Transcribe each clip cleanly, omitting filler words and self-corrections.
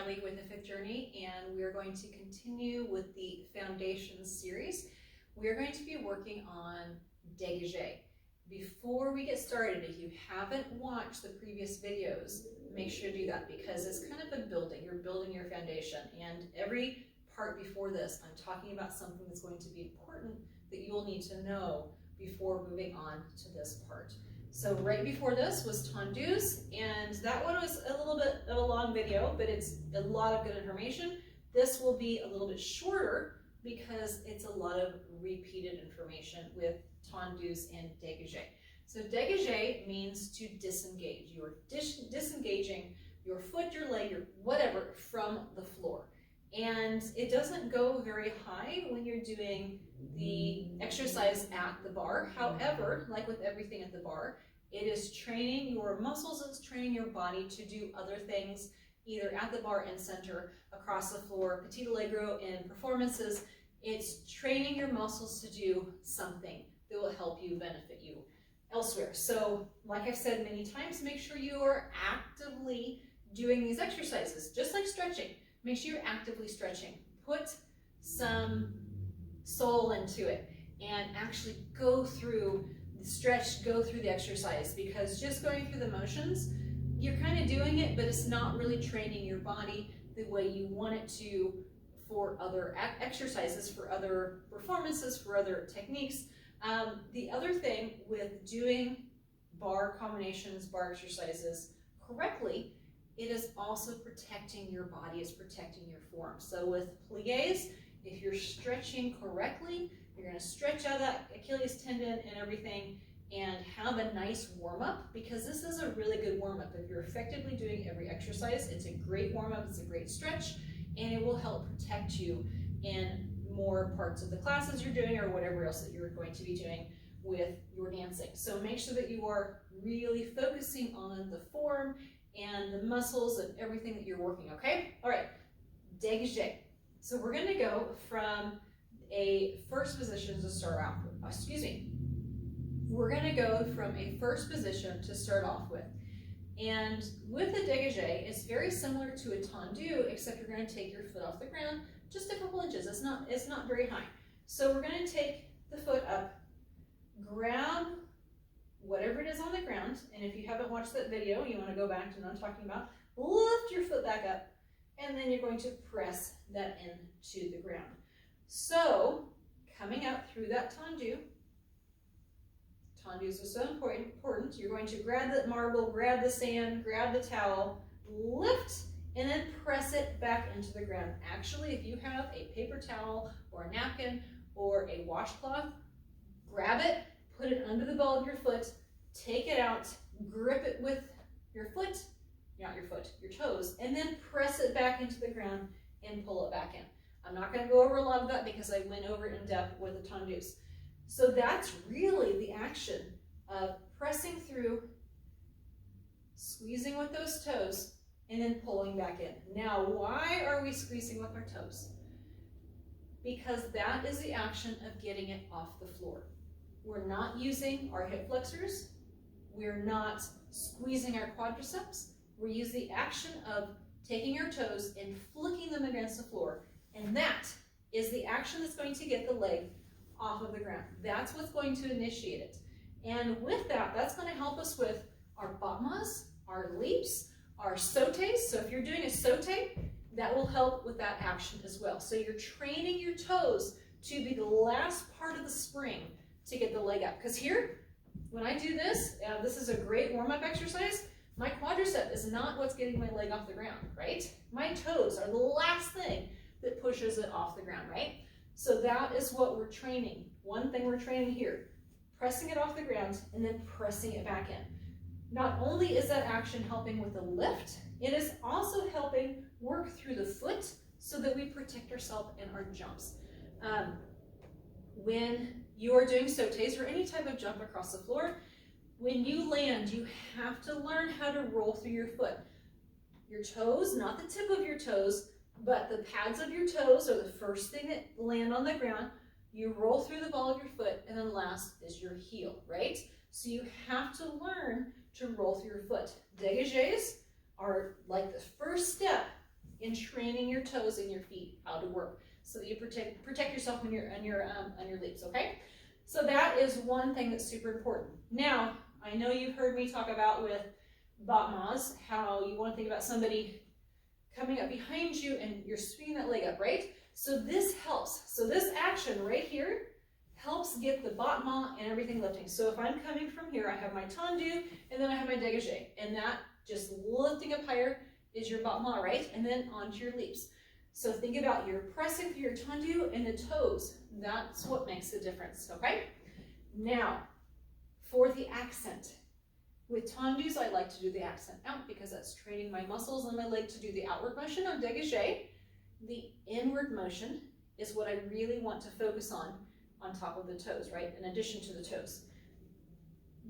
Natalie with the Fifth Journey, and we are going to continue with the Foundations series. We are going to be working on Degage. Before we get started, if you haven't watched the previous videos, make sure to do that because it's kind of a building. You're building your foundation, and every part before this, I'm talking about something that's going to be important that you will need to know before moving on to this part. So right before this was tendus, and that one was a little bit of a long video, but it's a lot of good information. This will be a little bit shorter because it's a lot of repeated information with tendus and dégagé. So dégagé means to disengage. You're disengaging your foot, your leg, your whatever from the floor. And it doesn't go very high when you're doing the exercise at the bar. However, like with everything at the bar, it is training your muscles, it's training your body to do other things, either at the bar and center, across the floor, petit allegro in performances. It's training your muscles to do something that will help you, benefit you elsewhere. So, like I've said many times, make sure you are actively doing these exercises, just like stretching. Make sure you're actively stretching. Put some soul into it and actually go through the stretch, go through the exercise, because just going through the motions, you're kind of doing it, but it's not really training your body the way you want it to for other exercises, for other performances, for other techniques. The other thing with doing bar combinations, bar exercises correctly, it is also protecting your body, it's protecting your form. So with pliés, if you're stretching correctly, you're going to stretch out that Achilles tendon and everything and have a nice warm-up, because this is a really good warm-up. If you're effectively doing every exercise, it's a great warm-up, it's a great stretch, and it will help protect you in more parts of the classes you're doing or whatever else that you're going to be doing with your dancing. So make sure that you are really focusing on the form and the muscles and everything that you're working, okay? All right, dégagé. So we're gonna go from a first position to start out with. We're gonna go from a first position to start off with. And with the dégagé, it's very similar to a tendu, except you're gonna take your foot off the ground just a couple inches. It's not very high. So we're gonna take the foot up, grab whatever it is on the ground, and if you haven't watched that video, you want to go back to what I'm talking about, lift your foot back up, and then you're going to press that into the ground. So, coming up through that tendu, tendus are so important, you're going to grab the marble, grab the sand, grab the towel, lift, and then press it back into the ground. Actually, if you have a paper towel or a napkin or a washcloth, grab it, put it under the ball of your foot, take it out, grip it with your foot, not your foot, your toes, and then press it back into the ground and pull it back in. I'm not going to go over a lot of that because I went over it in depth with the tendus. So that's really the action of pressing through, squeezing with those toes, and then pulling back in. Now, why are we squeezing with our toes? Because that is the action of getting it off the floor. We're not using our hip flexors. We're not squeezing our quadriceps. We're using the action of taking our toes and flicking them against the floor. And that is the action that's going to get the leg off of the ground. That's what's going to initiate it. And with that, that's going to help us with our battements, our leaps, our sautés. So if you're doing a sauté, that will help with that action as well. So you're training your toes to be the last part of the spring to get the leg up. Because here, when I do this, this is a great warm-up exercise. My quadricep is not what's getting my leg off the ground, right? My toes are the last thing that pushes it off the ground, right? So that is what we're training. One thing we're training here, pressing it off the ground and then pressing it back in. Not only is that action helping with the lift, it is also helping work through the foot so that we protect ourselves in our jumps. When you are doing sautés or any type of jump across the floor, when you land, you have to learn how to roll through your foot. Your toes, not the tip of your toes, but the pads of your toes are the first thing that land on the ground. You roll through the ball of your foot, and then last is your heel, right? So you have to learn to roll through your foot. Dégagés are like the first step in training your toes and your feet how to work so that you protect yourself on your leaps, okay? So that is one thing that's super important. Now, I know you've heard me talk about with battements how you want to think about somebody coming up behind you and you're swinging that leg up, right? So this helps. So this action right here helps get the battement and everything lifting. So if I'm coming from here, I have my tendu and then I have my dégagé, and that just lifting up higher is your battement, right? And then onto your leaps. So think about you're pressing through your tendu and the toes. That's what makes the difference, okay? Now, for the accent. With tendus, I like to do the accent out because that's training my muscles on my leg to do the outward motion on dégagé. The inward motion is what I really want to focus on top of the toes, right? In addition to the toes.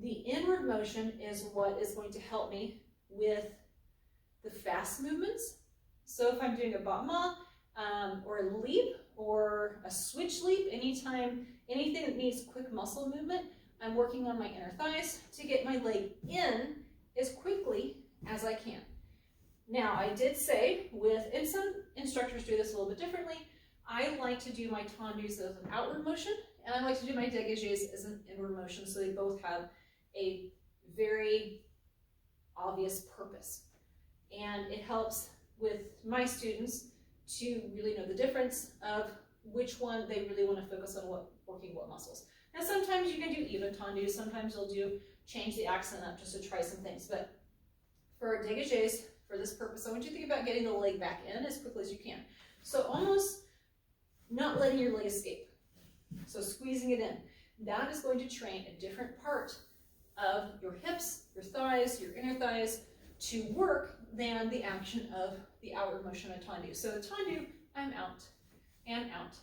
The inward motion is what is going to help me with the fast movements. So if I'm doing a battement or a leap or a switch leap, anything that needs quick muscle movement, I'm working on my inner thighs to get my leg in as quickly as I can. Now, I did say and some instructors do this a little bit differently, I like to do my tendus as an outward motion, and I like to do my dégagés as an inward motion, so they both have a very obvious purpose. And it helps with my students to really know the difference of which one they really want to focus on, working what muscles. Now sometimes you can do even tendus, sometimes you'll change the accent up just to try some things, but for dégagés, for this purpose, I want you to think about getting the leg back in as quickly as you can. So almost not letting your leg escape. So squeezing it in. That is going to train a different part of your hips, your thighs, your inner thighs to work than the action of the outward motion of tendu. So the tendu, I'm out and out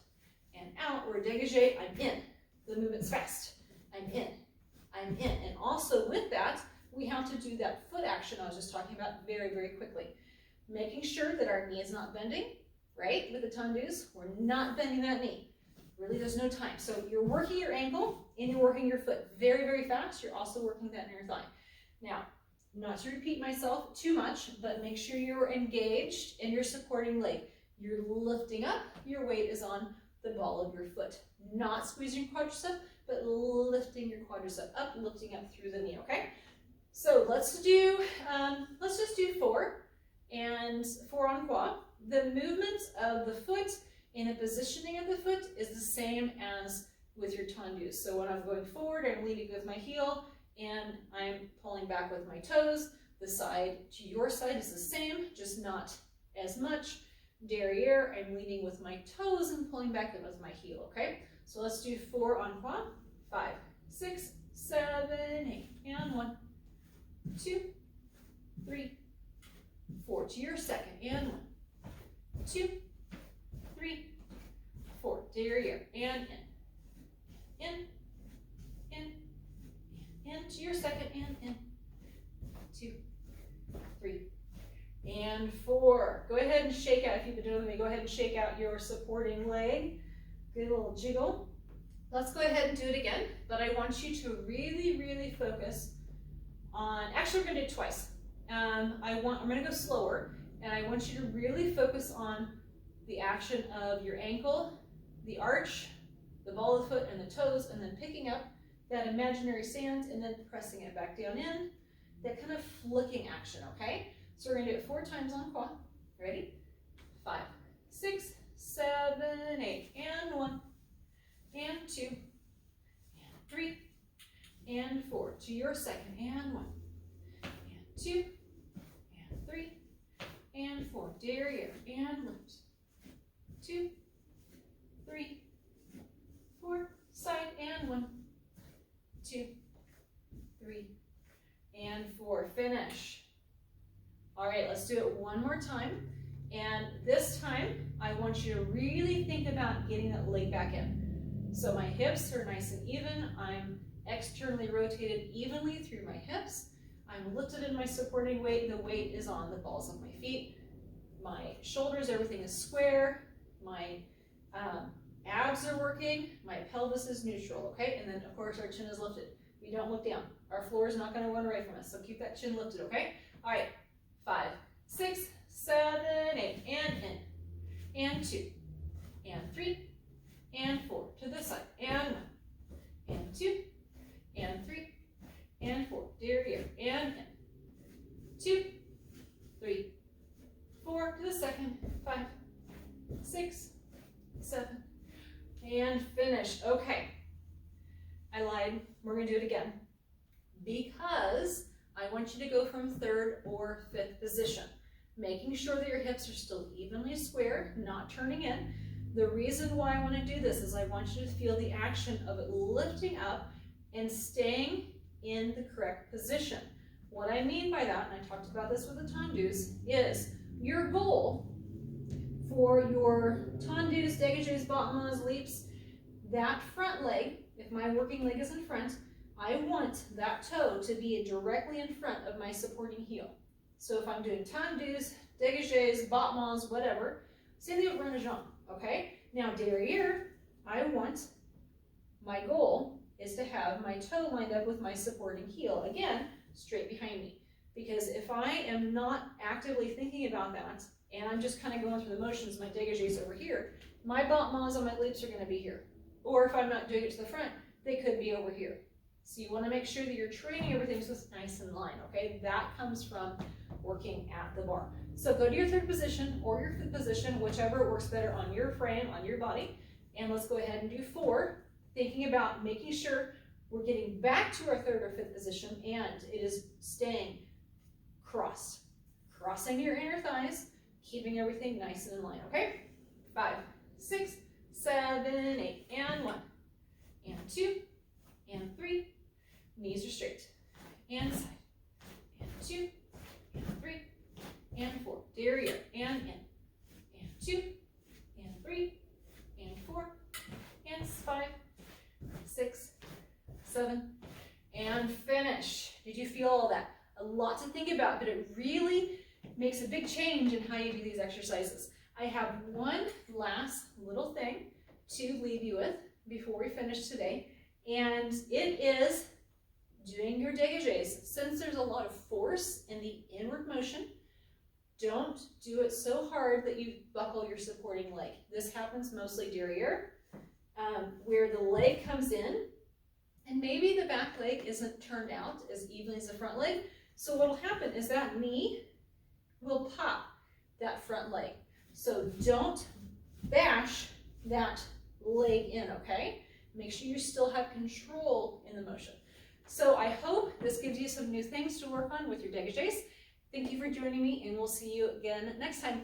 and out, or dégagé, I'm in. The movement's fast. I'm in. I'm in. And also with that, we have to do that foot action I was just talking about very, very quickly. Making sure that our knee is not bending, right? With the tendus, we're not bending that knee. Really, there's no time. So you're working your ankle and you're working your foot very, very fast. You're also working that inner thigh. Now, not to repeat myself too much, but make sure you're engaged in your supporting leg. You're lifting up, your weight is on the ball of your foot. Not squeezing your quadricep, but lifting your quadricep up, lifting up through the knee, okay? So let's just do 4 and 4 en croix. The movements of the foot and the positioning of the foot is the same as with your tendus. So when I'm going forward, I'm leading with my heel and I'm pulling back with my toes. The side to your side is the same, just not as much. Derriere, I'm leading with my toes and pulling back in with my heel, okay? So let's do 4 en croix. 5, 6, 7, 8, and 1, 2, 3, 4. To your second, and 1, 2, 3, 4. Derriere, and in, to your second, and in, 2, 3, and 4. Go ahead and shake out, if you've been doing me, go ahead and shake out your supporting leg. Good little jiggle. Let's go ahead and do it again, but I want you to really, really focus on, actually we're gonna do it twice. I'm gonna go slower, and I want you to really focus on the action of your ankle, the arch, the ball of the foot, and the toes, and then picking up that imaginary sand and then pressing it back down in, that kind of flicking action, okay? So we're gonna do it 4 times en croix. Ready? 5, 6, 7, 8, and 1, and 2, and 3, and 4. To your second, and 1, and 2, and 3, and 4. Derriere, and lift. 2, 3, 4. Side, and 1, 2, 3, and 4. Finish. All right, let's do it one more time. And this time, I want you to really think about getting that leg back in. So my hips are nice and even. I'm externally rotated evenly through my hips. I'm lifted in my supporting weight. The weight is on the balls of my feet. My shoulders, everything is square. My abs are working. My pelvis is neutral, okay? And then, of course, our chin is lifted. We don't look down. Our floor is not going to run away from us, so keep that chin lifted, okay? All right, 5, 6, 7, 8, and in, and 2, and 3, and 4, to the side, and 1, and 2, and 3, and 4, derriere, and in, 2, 3, 4, to the second, 5, 6, 7, and finish. Okay, I lied, we're gonna do it again, because I want you to go from 3rd or 5th position, making sure that your hips are still evenly square, not turning in. The reason why I want to do this is I want you to feel the action of it lifting up and staying in the correct position. What I mean by that, and I talked about this with the tendus, is your goal for your tendus, dégages, battements, leaps, that front leg, if my working leg is in front, I want that toe to be directly in front of my supporting heel. So if I'm doing tendus, dégages, battements, whatever, c'est le renajant, okay? Now derriere, I want, my goal is to have my toe lined up with my supporting heel, again, straight behind me. Because if I am not actively thinking about that, and I'm just kind of going through the motions, my dégages over here, my battements on my leaps are going to be here. Or if I'm not doing it to the front, they could be over here. So you want to make sure that you're training everything so it's nice in line, okay? That comes from working at the bar. So go to your 3rd position or your 5th position, whichever works better on your frame, on your body. And let's go ahead and do 4, thinking about making sure we're getting back to our 3rd or 5th position and it is staying crossed. Crossing your inner thighs, keeping everything nice and in line, okay? 5, 6, 7, 8, and 1, and 2, and 3, knees are straight, and side, and 2, and 3, and 4, derriere, and in, and 2, and 3, and 4, and 5, 6, 7, and finish. Did you feel all that? A lot to think about, but it really makes a big change in how you do these exercises. I have one last little thing to leave you with before we finish today, and it is doing your dégages. Since there's a lot of force in the inward motion, don't do it so hard that you buckle your supporting leg. This happens mostly derriere, where the leg comes in, and maybe the back leg isn't turned out as evenly as the front leg. So what will happen is that knee will pop that front leg. So don't bash that leg in, okay? Make sure you still have control in the motion. So I hope this gives you some new things to work on with your dégages. Thank you for joining me, and we'll see you again next time.